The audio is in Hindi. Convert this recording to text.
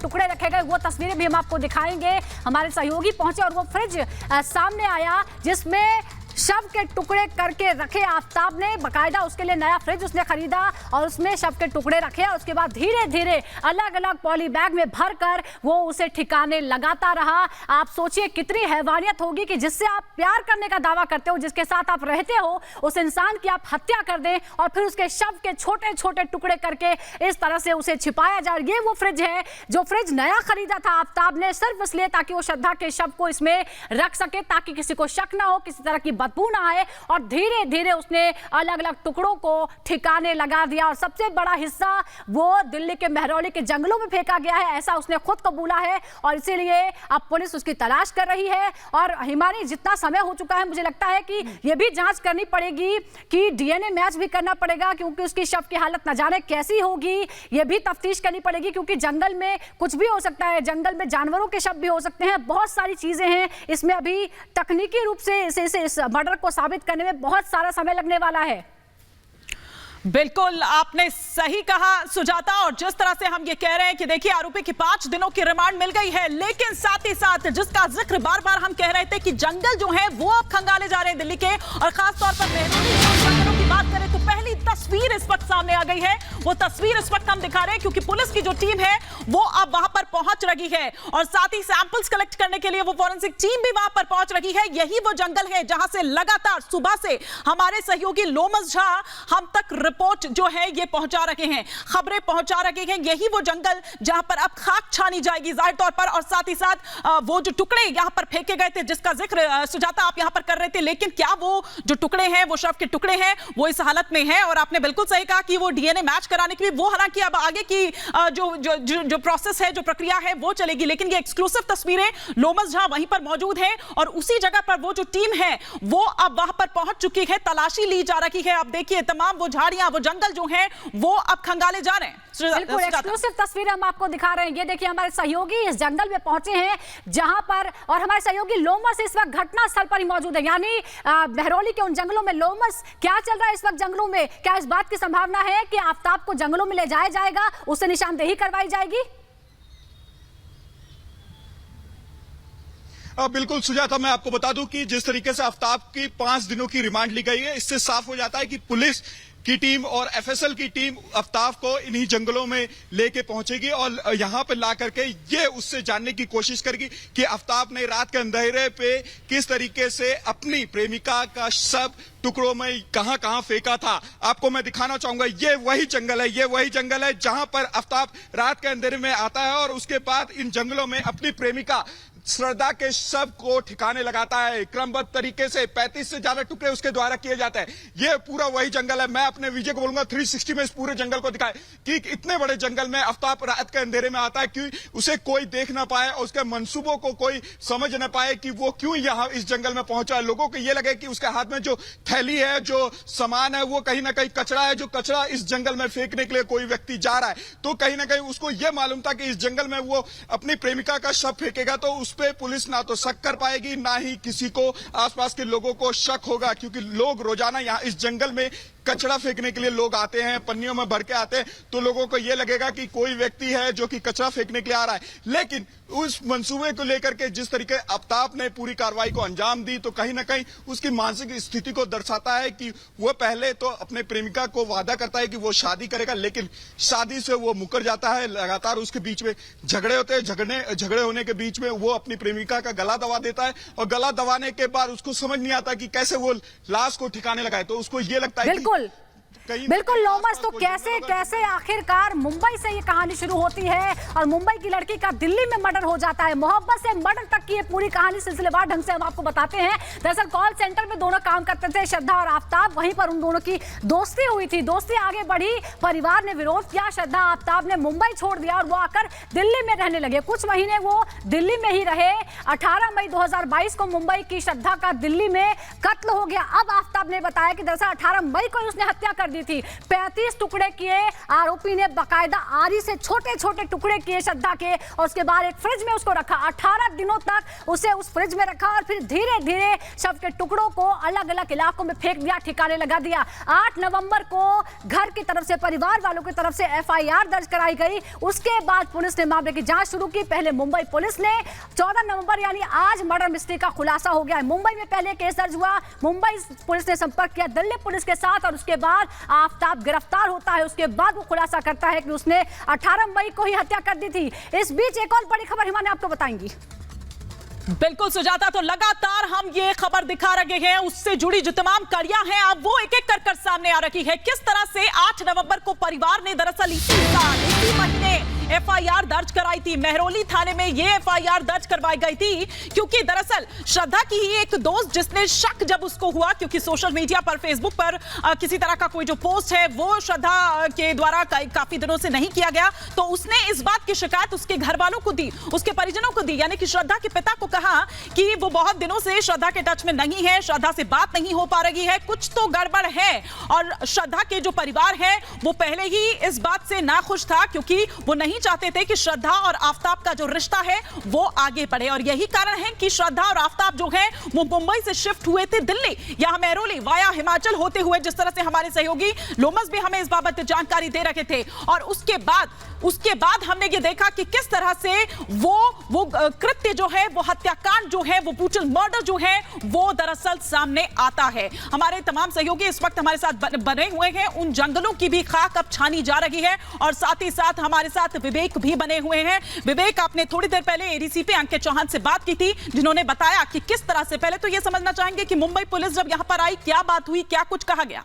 टुकड़े रखे गए, वो तस्वीरें भी हम आपको दिखाएंगे। हमारे सहयोगी पहुंचे और वो फ्रिज सामने आया जिसमें शव के टुकड़े करके रखे आफ्ताब ने, बकायदा उसके लिए नया फ्रिज उसने खरीदा और उसमें शव के टुकड़े रखे और उसके बाद धीरे धीरे अलग अलग पॉली बैग में भरकर वो उसे ठिकाने लगाता रहा। आप सोचिए कितनी हैवानियत होगी कि जिससे आप प्यार करने का दावा करते हो, जिसके साथ आप रहते हो, उस इंसान की आप हत्या कर दें और फिर उसके शव के छोटे छोटे टुकड़े करके इस तरह से उसे छिपाया जाए। ये वो फ्रिज है जो फ्रिज नया खरीदा था आफ्ताब ने सिर्फ इसलिए ताकि वो श्रद्धा के शव को इसमें रख सके, ताकि किसी को शक ना हो, किसी तरह की बदबू ना आए। और धीरे धीरे उसने अलग अलग टुकड़ों को ठिकाने लगा दिया और सबसे बड़ा हिस्सा वो दिल्ली के महरौली के जंगलों में फेंका गया है, ऐसा उसने खुद कबूला है और इसीलिए अब पुलिस उसकी तलाश कर रही है। और हिमानी, जितना समय हो चुका है, मुझे लगता है कि यह भी जांच करनी पड़ेगी कि डीएनए मैच भी करना पड़ेगा, क्योंकि उसकी शव की हालत न जाने कैसी होगी। यह भी तफ्तीश करनी पड़ेगी क्योंकि जंगल में कुछ भी हो सकता है, जंगल में जानवरों के शव भी हो सकते हैं, बहुत सारी चीजें हैं इसमें। अभी तकनीकी रूप से इस मर्डर को साबित करने में बहुत सारा समय लगने वाला है। बिल्कुल आपने सही कहा सुजाता, और जिस तरह से हम ये कह रहे हैं कि देखिए आरोपी की 5 दिनों की रिमांड मिल गई है, लेकिन साथ ही साथ जिसका जिक्र बार बार हम कह रहे थे कि जंगल जो है वो अब खंगाले जा रहे हैं दिल्ली के, और खासतौर पर महरौली जंगलों की बात करें तो पहली तस्वीर इस वक्त सामने आ गई है। वो तस्वीर इस वक्त हम दिखा रहे हैं क्योंकि पुलिस की जो टीम है वो अब वहां पर पहुंच रही है और साथ ही सैंपल्स कलेक्ट करने के लिए वो फॉरेंसिक टीम भी वहां पर पहुंच रही है। यही वो जंगल है जहां से लगातार सुबह से हमारे सहयोगी लोमस झा हम तक रिपोर्ट जो है ये पहुंचा रहे हैं, खबरें पहुंचा रहे हैं। यही वो जंगल जहां पर अब खाक छानी जाएगी जाहिर तौर पर, और साथ ही साथ वो जो टुकड़े यहां पर फेंके गए थे जिसका जिक्र सुजाता आप यहां पर कर रहे थे, लेकिन क्या वो जो टुकड़े हैं, वो शव के टुकड़े हैं, वो इस हालत में है? और आपने बिल्कुल सही कहा कि वो डीएनए मैच कराने के लिए वो, हालांकि अब आगे की जो प्रोसेस है, जो प्रक्रिया है वो चलेगी, लेकिन ये एक्सक्लूसिव तस्वीरें लोमस झा वहीं पर मौजूद है और उसी जगह पर वो जो टीम है वो अब वहां पर पहुंच चुकी है, तलाशी ली जा रही है। अब देखिए तमाम वो झाड़ियां, वो जंगल जो है वो अब खंगाले जा रहे हैं। बिल्कुल एक्सक्लूसिव तस्वीर हम आपको दिखा रहे हैं। ये देखिए हमारे सहयोगी इस जंगल में पहुंचे हैं जहां पर, और हमारे सहयोगी लोमस इस वक्त घटना स्थल पर ही मौजूद है, यानी महरौली के उन जंगलों में। लोमस, क्या चल रहा है इस वक्त जंगलों में? क्या इस बात की संभावना है कि आफ्ताब को जंगलों में ले जाया जाएगा, उससे निशानदेही करवाई जाएगी? बिल्कुल सुजाता, मैं आपको बता दूं कि जिस तरीके से आफ्ताब की 5 दिनों की रिमांड ली गई है, इससे साफ हो जाता है कि पुलिस की टीम और एफएसएल की टीम आफ्ताब को इन्हीं जंगलों में लेके पहुंचेगी और यहां पर ला करके ये उससे जानने की कोशिश करेगी कि आफ्ताब ने रात के अंधेरे पे किस तरीके से अपनी प्रेमिका का शव टुकड़ों में कहां फेंका था। आपको मैं दिखाना चाहूंगा, ये वही जंगल है जहां पर आफ्ताब रात के अंधेरे में आता है और उसके बाद इन जंगलों में अपनी प्रेमिका श्रद्धा के शव को ठिकाने लगाता है। क्रमबद्ध तरीके से 35 से ज्यादा टुकड़े उसके द्वारा किए जाते हैं। ये पूरा वही जंगल है। मैं अपने विजय को बोलूंगा 360 में इस पूरे जंगल को दिखाए कि इतने बड़े जंगल में आफ्ताब रात के अंधेरे में आता है कि उसे कोई देख ना पाए और उसके मंसूबों को कोई समझ ना पाए कि वो क्यों यहाँ इस जंगल में पहुंचा है। लोगों को ये लगे कि उसके हाथ में जो थैली है, जो सामान है, वो कहीं ना कहीं कचरा है, जो कचरा इस जंगल में फेंकने के लिए कोई व्यक्ति जा रहा है। तो कहीं ना कहीं उसको यह मालूम था कि इस जंगल में वो अपनी प्रेमिका का शव फेंकेगा, तो उस पे पुलिस ना तो शक कर पाएगी, ना ही किसी को आसपास के लोगों को शक होगा, क्योंकि लोग रोजाना यहाँ इस जंगल में कचरा फेंकने के लिए लोग आते हैं, पन्नियों में भर के आते हैं, तो लोगों को यह लगेगा कि कोई व्यक्ति है जो कि कचरा फेंकने के लिए आ रहा है। लेकिन उस मंसूबे को लेकर के जिस तरीके आफ्ताब ने पूरी कार्रवाई को अंजाम दी, तो कहीं ना कहीं उसकी मानसिक स्थिति को दर्शाता है कि वो पहले तो अपने प्रेमिका को वादा करता है कि वो शादी करेगा, लेकिन शादी से वो मुकर जाता है। लगातार उसके बीच में झगड़े होते हैं, झगड़े होने के बीच में वो अपनी प्रेमिका का गला दबा देता है और गला दबाने के बाद उसको समझ नहीं आता कि कैसे वो लाश को ठिकाने लगाए। तो उसको ये लगता है बिल्कुल लोमस, तो कैसे आखिरकार मुंबई से ये कहानी शुरू होती है और मुंबई की लड़की का दिल्ली में मर्डर हो जाता है। मोहब्बत से मर्डर तक की ये पूरी कहानी सिलसिलेवार ढंग से हम आपको बताते हैं। दरअसल कॉल सेंटर में दोनों काम करते थे, श्रद्धा और आफ्ताब, वहीं पर उन दोनों की दोस्ती हुई थी। दोस्ती आगे बढ़ी, परिवार ने विरोध किया, श्रद्धा आफ्ताब ने मुंबई छोड़ दिया और वो आकर दिल्ली में रहने लगे। कुछ महीने वो दिल्ली में ही रहे। 18 मई 2022 को मुंबई की श्रद्धा का दिल्ली में कत्ल हो गया। अब आफ्ताब ने बताया कि दरअसल 18 मई को उसने हत्या कर दी दी थी। 35 टुकड़े किए आरोपी ने, बाकायदा आरी से छोटे छोटे टुकड़े किए श्रद्धा के, और उसके बाद एक फ्रिज में उसको रखा। 18 दिनों तक उसे उस फ्रिज में रखा और फिर धीरे धीरे शव के टुकड़ों को अलग अलग इलाकों में फेंक दिया, ठिकाने लगा दिया। 8 नवंबर को घर की तरफ से, परिवार वालों की तरफ से FIR दर्ज कराई गई। उसके बाद पुलिस ने मामले की जांच शुरू की। पहले मुंबई पुलिस ने 14 नवंबर यानी आज मर्डर मिस्ट्री का खुलासा हो गया है। मुंबई में पहले केस दर्ज हुआ, मुंबई पुलिस ने संपर्क किया दिल्ली पुलिस के साथ, और उसके बाद आफताब गिरफ्तार होता है। उसके बाद वो खुलासा करता है कि उसने 18 मई को ही हत्या कर दी थी। इस बीच एक और बड़ी खबर हिमा ने आपको बताएंगी। बिल्कुल सुजाता, तो लगातार हम ये खबर दिखा रहे हैं, उससे जुड़ी जो तमाम कड़ियां हैं अब वो एक एक कर सामने आ रही है। किस तरह से 8 नवंबर को परिवार ने दरअसल इसी महीने FIR दर्ज कराई थी। मेहरौली थाने में ये FIR दर्ज करवाई गई थी क्योंकि दरअसल श्रद्धा की ही एक दोस्त, जिसने शक जब उसको हुआ, क्योंकि सोशल मीडिया पर, फेसबुक पर किसी तरह का कोई जो पोस्ट है वो श्रद्धा के द्वारा काफी दिनों से नहीं किया गया, तो उसने इस बात की शिकायत उसके घर वालों को दी, उसके परिजनों को दी, यानी कि श्रद्धा के पिता को कहा कि वो बहुत दिनों से श्रद्धा के टच में नहीं है, श्रद्धा से बात नहीं हो पा रही है, कुछ तो गड़बड़ है। और श्रद्धा के जो परिवार है वो पहले ही इस बात से नाखुश था, क्योंकि वो नहीं चाहते थे कि श्रद्धा और आफताब का जो रिश्ता है वो आगे बढ़े। और यही कारण है कि श्रद्धा और आफताब जो है वो मुंबई से शिफ्ट हुए थे दिल्ली, यहां मेहरौली वाया हिमाचल होते हुए, जिस तरह से हमारे सहयोगी लोमस भी हमें इस बाबत जानकारी दे रहे थे। और उसके बाद हमने ये देखा कि किस तरह से वो कृत्य जो है, वो हत्याकांड जो है, वो ब्रूटल मर्डर जो है वो दरअसल सामने आता है। हमारे तमाम सहयोगी इस वक्त हमारे साथ बने हुए हैं, उन जंगलों की भी खाक अब छानी जा रही है, और साथ ही साथ हमारे साथ विवेक भी बने हुए हैं। विवेक, आपने थोड़ी देर पहले ADCP अंकित चौहान से बात की थी, जिन्होंने बताया कि किस तरह से, पहले तो ये समझना चाहेंगे कि मुंबई पुलिस जब यहां पर आई क्या बात हुई, क्या कुछ कहा गया?